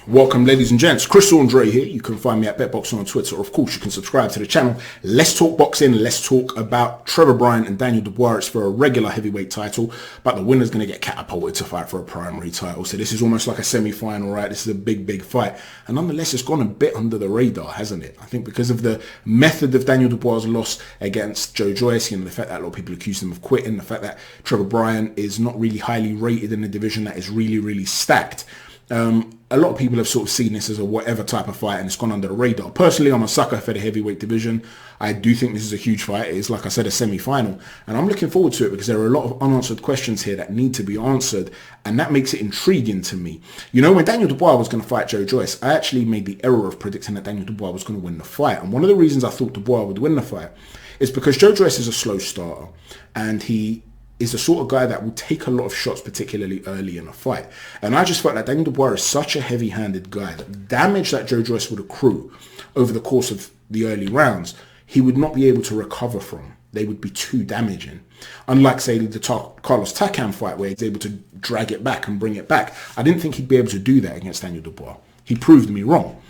Welcome, ladies and gents. Chris Andre here. You can find me at BetBoxing on Twitter. Of course, you can subscribe to the channel. Let's talk boxing. Let's talk about Trevor Bryan and Daniel Dubois. It's for a regular heavyweight title, but the winner's going to get catapulted to fight for a primary title. So this is almost like a semi-final, right? This is a big, big fight. And nonetheless, it's gone a bit under the radar, hasn't it? I think because of the method of Daniel Dubois' loss against Joe Joyce, and the fact that a lot of people accused him of quitting, the fact that Trevor Bryan is not really highly rated in a division that is really, really stacked. A lot of people have sort of seen this as a whatever type of fight, and it's gone under the radar. Personally, I'm a sucker for the heavyweight division. I do think this is a huge fight. It is, like I said, a semi-final, and I'm looking forward to it because there are a lot of unanswered questions here that need to be answered, and that makes it intriguing to me. You know, when Daniel Dubois was going to fight Joe Joyce, I actually made the error of predicting that Daniel Dubois was going to win the fight, and one of the reasons I thought Dubois would win the fight is because Joe Joyce is a slow starter, and he is the sort of guy that will take a lot of shots, particularly early in a fight. And I just felt that Daniel Dubois is such a heavy-handed guy that the damage that Joe Joyce would accrue over the course of the early rounds, he would not be able to recover from. They would be too damaging. Unlike, say, the Carlos Takam fight where he's able to drag it back and bring it back. I didn't think he'd be able to do that against Daniel Dubois. He proved me wrong.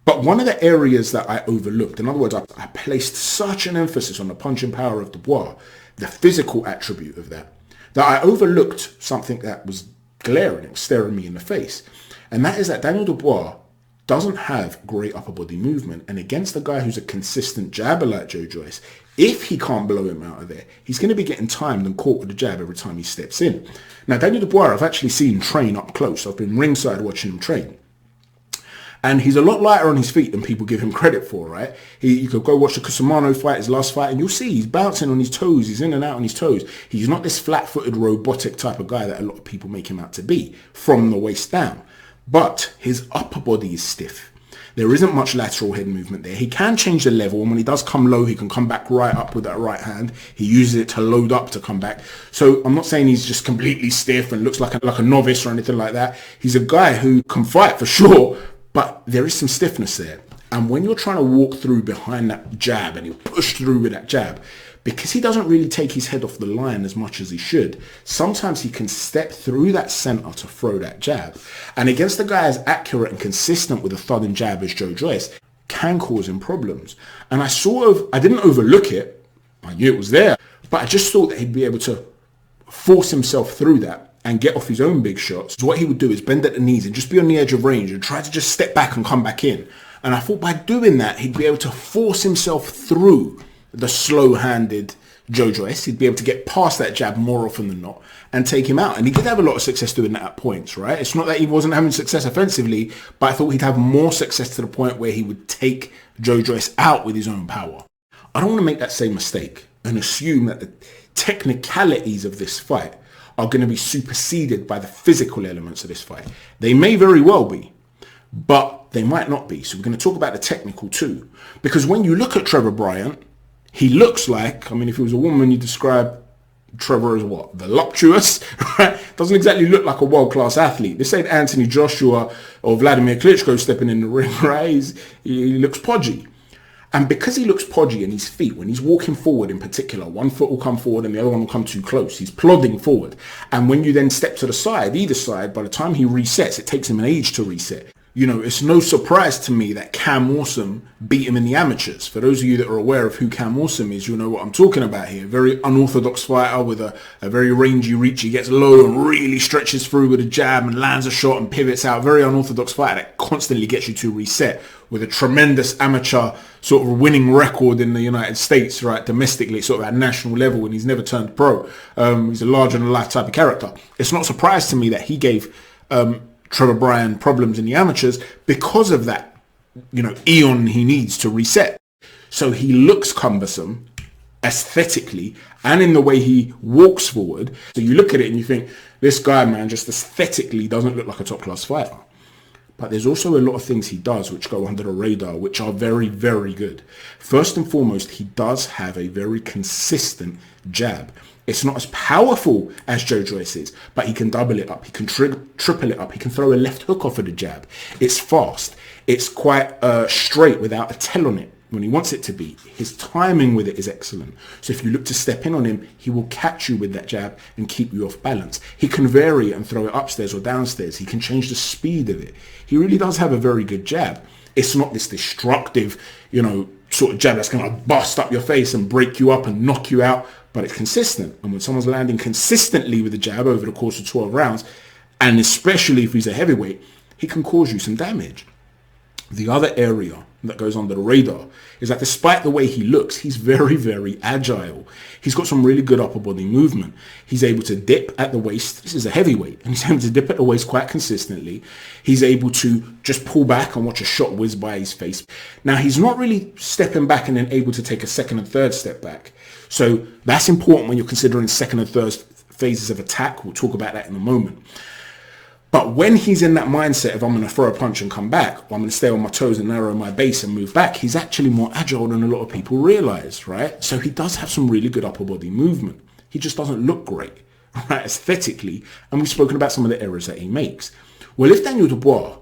But one of the areas that I overlooked, in other words, I placed such an emphasis on the punching power of Dubois, the physical attribute of that I overlooked something that was glaring, it was staring me in the face. And that is that Daniel Dubois doesn't have great upper body movement. And against a guy who's a consistent jabber like Joe Joyce, if he can't blow him out of there, he's going to be getting timed and caught with the jab every time he steps in. Now, Daniel Dubois, I've actually seen train up close. I've been ringside watching him train. And he's a lot lighter on his feet than people give him credit for, right? You could go watch the Cusimano fight, his last fight, and you'll see he's bouncing on his toes. He's in and out on his toes. He's not this flat-footed, robotic type of guy that a lot of people make him out to be from the waist down. But his upper body is stiff. There isn't much lateral head movement there. He can change the level, and when he does come low, he can come back right up with that right hand. He uses it to load up to come back. So I'm not saying he's just completely stiff and looks like a novice or anything like that. He's a guy who can fight for sure, but there is some stiffness there. And when you're trying to walk through behind that jab and you push through with that jab, because he doesn't really take his head off the line as much as he should, sometimes he can step through that center to throw that jab. And against a guy as accurate and consistent with a thudding jab as Joe Joyce, can cause him problems. And I didn't overlook it. I knew it was there, but I just thought that he'd be able to force himself through that and get off his own big shots. So what he would do is bend at the knees and just be on the edge of range and try to just step back and come back in. And I thought by doing that, he'd be able to force himself through the slow-handed Joe Joyce. He'd be able to get past that jab more often than not and take him out. And he did have a lot of success doing that at points, right? It's not that he wasn't having success offensively, but I thought he'd have more success to the point where he would take Joe Joyce out with his own power. I don't want to make that same mistake and assume that the technicalities of this fight are going to be superseded by the physical elements of this fight. They may very well be, but they might not be. So we're going to talk about the technical too. Because when you look at Trevor Bryan, he looks like, if he was a woman, you describe Trevor as what? Voluptuous, right? Doesn't exactly look like a world-class athlete. This ain't Anthony Joshua or Vladimir Klitschko stepping in the ring, right? He looks podgy. And because he looks podgy in his feet, when he's walking forward in particular, one foot will come forward and the other one will come too close. He's plodding forward. And when you then step to the side, either side, by the time he resets, it takes him an age to reset. You know, it's no surprise to me that Cam Awesome beat him in the amateurs. For those of you that are aware of who Cam Awesome is, you'll know what I'm talking about here. Very unorthodox fighter with a very rangy reach. He gets low and really stretches through with a jab and lands a shot and pivots out. Very unorthodox fighter that constantly gets you to reset with a tremendous amateur sort of winning record in the United States, right, domestically, sort of at national level, and he's never turned pro. He's a larger-than-life type of character. It's not a surprise to me that he gave Trevor Bryan problems in the amateurs because of that, eon he needs to reset. So he looks cumbersome aesthetically and in the way he walks forward. So you look at it and you think, this guy, man, just aesthetically doesn't look like a top-class fighter. But there's also a lot of things he does which go under the radar, which are very, very good. First and foremost, he does have a very consistent jab. It's not as powerful as Joe Joyce is, but he can double it up. He can triple it up. He can throw a left hook off of the jab. It's fast. It's quite straight without a tell on it. when he wants it to be. His timing with it is excellent. So if you look to step in on him, he will catch you with that jab and keep you off balance. He can vary it and throw it upstairs or downstairs. He can change the speed of it. He really does have a very good jab. It's not this destructive, sort of jab that's going to bust up your face and break you up and knock you out, but it's consistent. And when someone's landing consistently with a jab over the course of 12 rounds, and especially if he's a heavyweight, he can cause you some damage. The other area that goes under the radar is that despite the way he looks, he's very, very agile. He's got some really good upper body movement. He's able to dip at the waist. This is a heavyweight, and he's able to dip at the waist quite consistently. He's able to just pull back and watch a shot whiz by his face. Now, he's not really stepping back and then able to take a second and third step back. So that's important when you're considering second and third phases of attack. We'll talk about that in a moment. But when he's in that mindset of I'm going to throw a punch and come back, or I'm going to stay on my toes and narrow my base and move back, he's actually more agile than a lot of people realize, right? So he does have some really good upper body movement. He just doesn't look great, right, aesthetically. And we've spoken about some of the errors that he makes. Well, if Daniel Dubois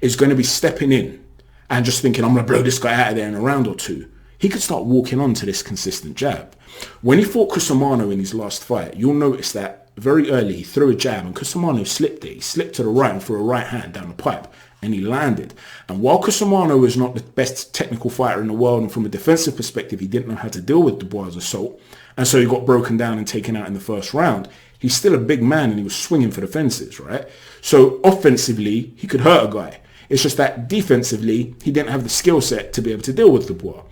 is going to be stepping in and just thinking, I'm going to blow this guy out of there in a round or two, he could start walking on to this consistent jab. When he fought Cusimano in his last fight, you'll notice that very early, he threw a jab and Cusimano slipped it. He slipped to the right and threw a right hand down the pipe and he landed. And while Cusimano is not the best technical fighter in the world, and from a defensive perspective, he didn't know how to deal with Dubois' assault, and so he got broken down and taken out in the first round, he's still a big man and he was swinging for the fences, right? So offensively, he could hurt a guy. It's just that defensively, he didn't have the skill set to be able to deal with Dubois.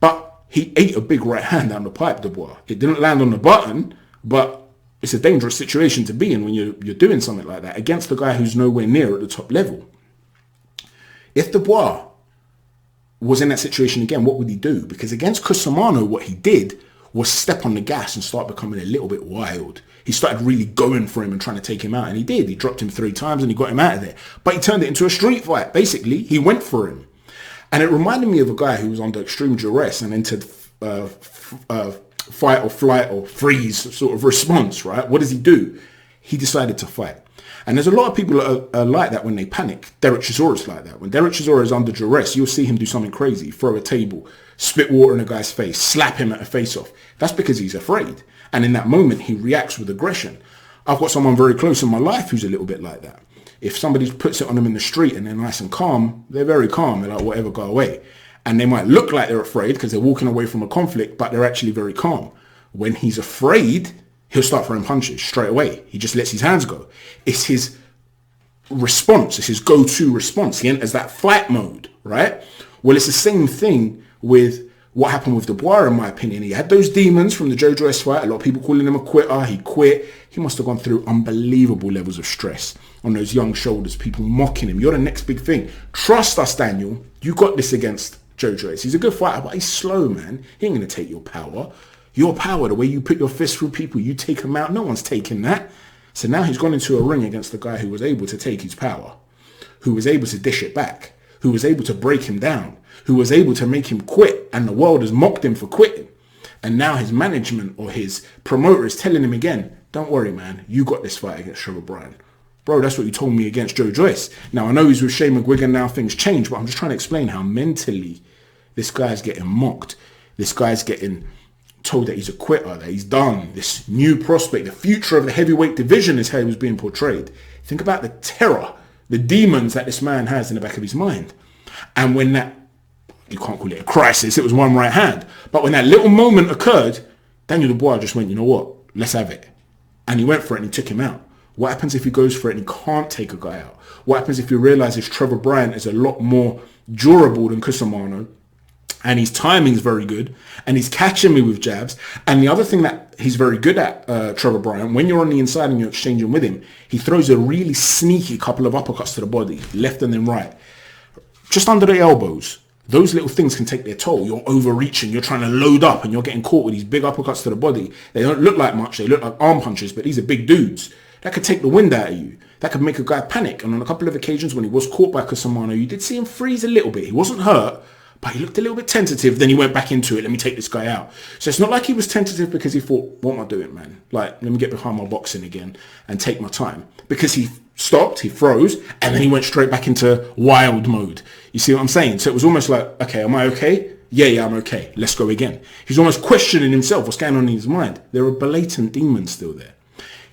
But he ate a big right hand down the pipe, Dubois. It didn't land on the button, but it's a dangerous situation to be in when you're doing something like that against a guy who's nowhere near at the top level. If Dubois was in that situation again, what would he do? Because against Cusimano, what he did was step on the gas and start becoming a little bit wild. He started really going for him and trying to take him out, and he did. He dropped him 3 times and he got him out of there. But he turned it into a street fight. Basically, he went for him. And it reminded me of a guy who was under extreme duress and entered fight or flight or freeze sort of response, right? What does he do? He decided to fight. And there's a lot of people that are like that when they panic. Derek Chisora is like that. When Derek Chisora is under duress, you'll see him do something crazy, throw a table, spit water in a guy's face, slap him at a face-off. That's because he's afraid. And in that moment, he reacts with aggression. I've got someone very close in my life who's a little bit like that. If somebody puts it on them in the street and they're nice and calm, they're very calm. They're like, whatever, go away. And they might look like they're afraid because they're walking away from a conflict, but they're actually very calm. When he's afraid, he'll start throwing punches straight away. He just lets his hands go. It's his response. It's his go-to response. He enters that fight mode, right? Well, it's the same thing with what happened with Dubois, in my opinion. He had those demons from the Joe Joyce fight. A lot of people calling him a quitter. He quit. He must have gone through unbelievable levels of stress on those young shoulders, people mocking him. You're the next big thing. Trust us, Daniel. You got this against Joe Joyce. He's a good fighter, but he's slow, man. He ain't going to take your power. Your power, the way you put your fist through people, you take them out. No one's taking that. So now he's gone into a ring against the guy who was able to take his power, who was able to dish it back, who was able to break him down, who was able to make him quit, and the world has mocked him for quitting. And now his management or his promoter is telling him again, don't worry, man, you got this fight against TREVOR BRYAN. Bro, that's what you told me against Joe Joyce. Now, I know he's with Shane McGuigan now, things change, but I'm just trying to explain how mentally this guy's getting mocked. This guy's getting told that he's a quitter, that he's done. This new prospect, the future of the heavyweight division is how he was being portrayed. Think about the terror, the demons that this man has in the back of his mind. And when that, you can't call it a crisis, it was one right hand. But when that little moment occurred, Daniel Dubois just went, you know what, let's have it. And he went for it and he took him out. What happens if he goes for it and he can't take a guy out? What happens if he realizes TREVOR BRYAN is a lot more durable than Cusimano, and his timing's very good, and he's catching me with jabs? And the other thing that he's very good at, TREVOR BRYAN, when you're on the inside and you're exchanging with him, he throws a really sneaky couple of uppercuts to the body, left and then right, just under the elbows. Those little things can take their toll. You're overreaching, you're trying to load up, and you're getting caught with these big uppercuts to the body. They don't look like much, they look like arm punches, but these are big dudes. That could take the wind out of you. That could make a guy panic. And on a couple of occasions when he was caught by Cusimano, you did see him freeze a little bit. He wasn't hurt, but he looked a little bit tentative. Then he went back into it. Let me take this guy out. So it's not like he was tentative because he thought, what am I doing, man? Like, let me get behind my boxing again and take my time. Because he stopped, he froze, and then he went straight back into wild mode. You see what I'm saying? So it was almost like, okay, am I okay? Yeah, I'm okay. Let's go again. He's almost questioning himself, what's going on in his mind. There are blatant demons still there.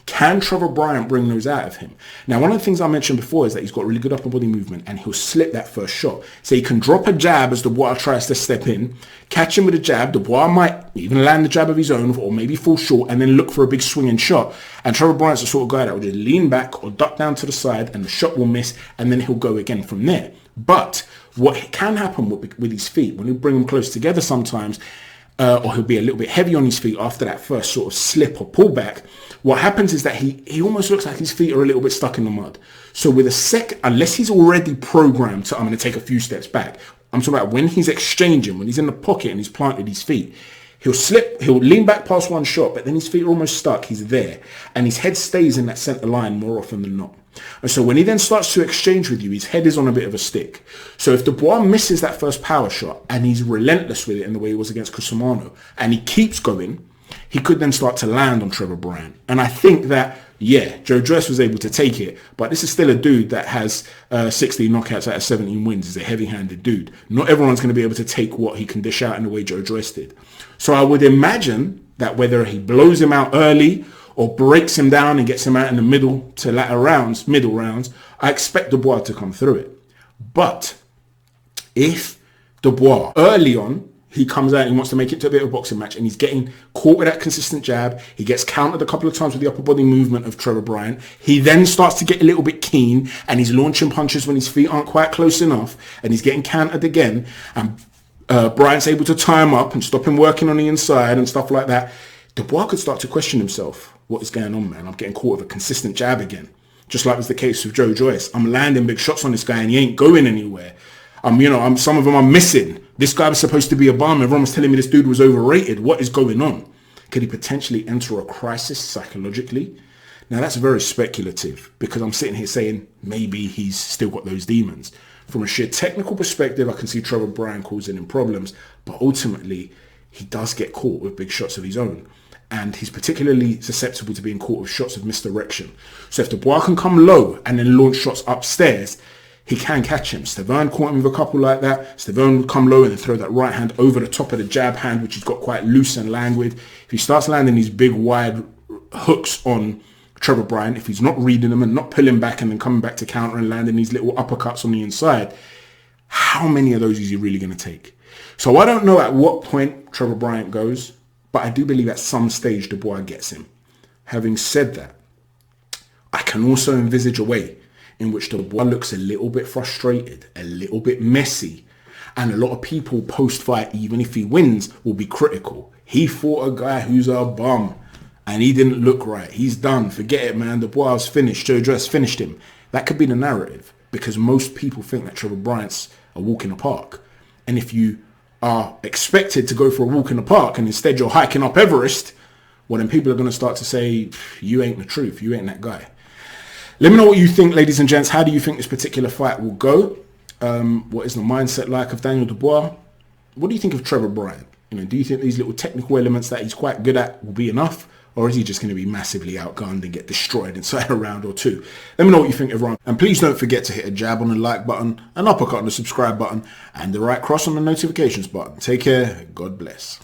Can Trevor Bryan bring those out of him? Now, one of the things I mentioned before is that he's got really good upper body movement and he'll slip that first shot. So he can drop a jab as Dubois tries to step in, catch him with a jab. Dubois might even land the jab of his own or maybe fall short and then look for a big swinging shot. And Trevor Bryan's the sort of guy that will just lean back or duck down to the side and the shot will miss and then he'll go again from there. But what can happen with his feet, when you bring them close together sometimes, or he'll be a little bit heavy on his feet after that first sort of slip or pullback, what happens is that he almost looks like his feet are a little bit stuck in the mud. So with unless he's already programmed to, I'm going to take a few steps back. I'm talking about when he's exchanging, when he's in the pocket and he's planted his feet, he'll lean back past one shot, but then his feet are almost stuck. He's there and his head stays in that center line more often than not. And so when he then starts to exchange with you, his head is on a bit of a stick. So if Dubois misses that first power shot and he's relentless with it in the way he was against Cusimano and he keeps going, he could then start to land on Trevor Bryan. And I think that, yeah, Joe Joyce was able to take it, but this is still a dude that has 16 knockouts out of 17 wins. He's a heavy-handed dude. Not everyone's going to be able to take what he can dish out in the way Joe Joyce did. So I would imagine that whether he blows him out early or breaks him down and gets him out in the middle to middle rounds, I expect Dubois to come through it. But if Dubois, early on, he comes out and he wants to make it to a bit of a boxing match and he's getting caught with that consistent jab, he gets countered a couple of times with the upper body movement of Trevor Bryan, he then starts to get a little bit keen and he's launching punches when his feet aren't quite close enough and he's getting countered again, and Bryan's able to tie him up and stop him working on the inside and stuff like that, Dubois could start to question himself. What is going on, man? I'm getting caught with a consistent jab again. Just like was the case with Joe Joyce. I'm landing big shots on this guy and he ain't going anywhere. Some of them I'm missing. This guy was supposed to be a bomb. Everyone was telling me this dude was overrated. What is going on? Could he potentially enter a crisis psychologically? Now that's very speculative because I'm sitting here saying maybe he's still got those demons. From a sheer technical perspective, I can see Trevor Bryan causing him problems, but ultimately he does get caught with big shots of his own. And he's particularly susceptible to being caught with shots of misdirection. So if Dubois can come low and then launch shots upstairs, he can catch him. Stiverne caught him with a couple like that. Stiverne would come low and then throw that right hand over the top of the jab hand, which he's got quite loose and languid. If he starts landing these big wide hooks on Trevor Bryan, if he's not reading them and not pulling back and then coming back to counter and landing these little uppercuts on the inside, how many of those is he really going to take? So I don't know at what point Trevor Bryan goes, but I do believe at some stage Dubois gets him. Having said that, I can also envisage a way in which Dubois looks a little bit frustrated, a little bit messy, and a lot of people post-fight, even if he wins, will be critical. He fought a guy who's a bum, and he didn't look right. He's done. Forget it, man. Dubois is finished. Joe Joyce finished him. That could be the narrative, because most people think that Trevor Bryant's a walk in the park. And if you are expected to go for a walk in the park and instead you're hiking up Everest, well, then people are going to start to say, you ain't the truth. You ain't that guy. Let me know what you think, ladies and gents. How do you think this particular fight will go? What is the mindset like of Daniel Dubois? What do you think of Trevor Bryan? Do you think these little technical elements that he's quite good at will be enough? Or is he just going to be massively outgunned and get destroyed inside a round or two? Let me know what you think, everyone. And please don't forget to hit a jab on the like button, an uppercut on the subscribe button, and the right cross on the notifications button. Take care. God bless.